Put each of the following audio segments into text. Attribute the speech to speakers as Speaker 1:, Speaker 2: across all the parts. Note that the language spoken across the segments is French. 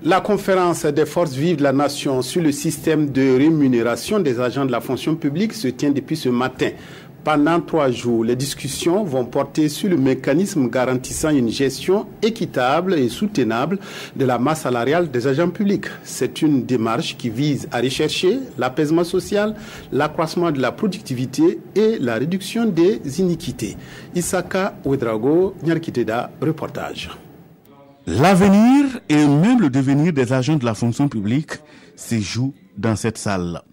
Speaker 1: La conférence des forces vives de la nation sur le système de rémunération des agents de la fonction publique se tient depuis ce matin. Pendant 3 jours, les discussions vont porter sur le mécanisme garantissant une gestion équitable et soutenable de la masse salariale des agents publics. C'est une démarche qui vise à rechercher l'apaisement social, l'accroissement de la productivité et la réduction des iniquités. Isaka Ouedraogo, Nyarkiteda, reportage.
Speaker 2: L'avenir et même le devenir des agents de la fonction publique se jouent dans cette salle.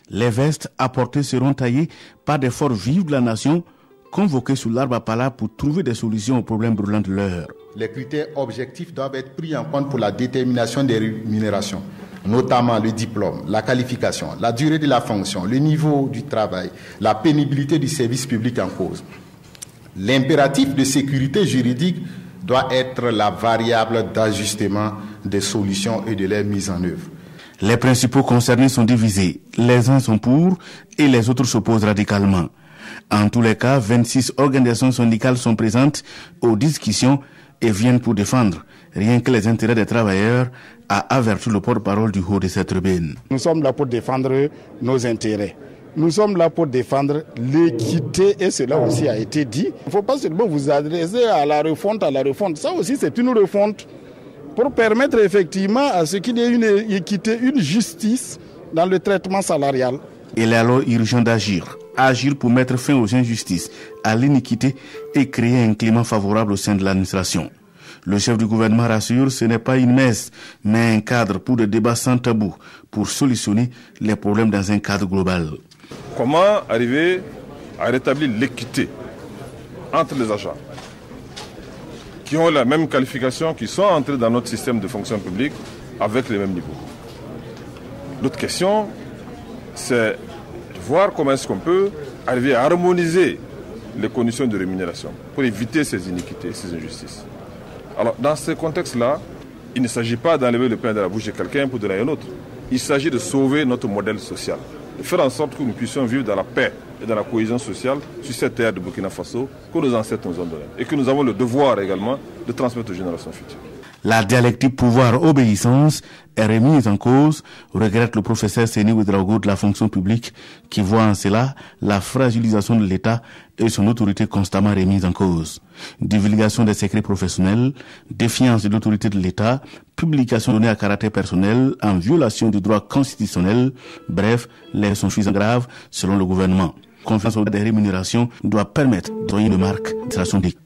Speaker 2: Les vestes apportées seront taillées par des forces vives de la nation, convoquées sous l'arbre à palabre pour trouver des solutions aux problèmes brûlants de l'heure.
Speaker 3: Les critères objectifs doivent être pris en compte pour la détermination des rémunérations, notamment le diplôme, la qualification, la durée de la fonction, le niveau du travail, la pénibilité du service public en cause. L'impératif de sécurité juridique doit être la variable d'ajustement des solutions et de leur mise en œuvre.
Speaker 2: Les principaux concernés sont divisés. Les uns sont pour et les autres s'opposent radicalement. En tous les cas, 26 organisations syndicales sont présentes aux discussions et viennent pour défendre rien que les intérêts des travailleurs, a averti le porte-parole du haut de cette tribune.
Speaker 4: Nous sommes là pour défendre nos intérêts. Nous sommes là pour défendre l'équité et cela aussi a été dit. Il ne faut pas seulement vous adresser à la refonte. Ça aussi c'est une refonte pour permettre effectivement à ce qu'il y ait une équité, une justice dans le traitement salarial.
Speaker 2: Il est alors urgent d'agir. Agir pour mettre fin aux injustices, à l'iniquité et créer un climat favorable au sein de l'administration. Le chef du gouvernement rassure, ce n'est pas une messe, mais un cadre pour des débats sans tabou, pour solutionner les problèmes dans un cadre global.
Speaker 5: Comment arriver à rétablir l'équité entre les agents qui ont la même qualification, qui sont entrés dans notre système de fonction publique avec les mêmes niveaux. L'autre question, c'est de voir comment est-ce qu'on peut arriver à harmoniser les conditions de rémunération pour éviter ces iniquités, ces injustices. Alors, dans ce contexte-là, il ne s'agit pas d'enlever le pain de la bouche de quelqu'un pour donner à un autre. Il s'agit de sauver notre modèle social, de faire en sorte que nous puissions vivre dans la paix et dans la cohésion sociale sur cette terre de Burkina Faso que nos ancêtres nous ont donnée et que nous avons le devoir également de transmettre aux générations futures.
Speaker 2: La dialectique pouvoir-obéissance est remise en cause, regrette le professeur Seni Ouedraogo de la fonction publique qui voit en cela la fragilisation de l'État et son autorité constamment remise en cause. Divulgation des secrets professionnels, défiance de l'autorité de l'État, publication de données à caractère personnel en violation du droit constitutionnel, bref, les sont suffisamment graves selon le gouvernement. Confiance aux des rémunérations doit permettre de donner une marque de la syndic.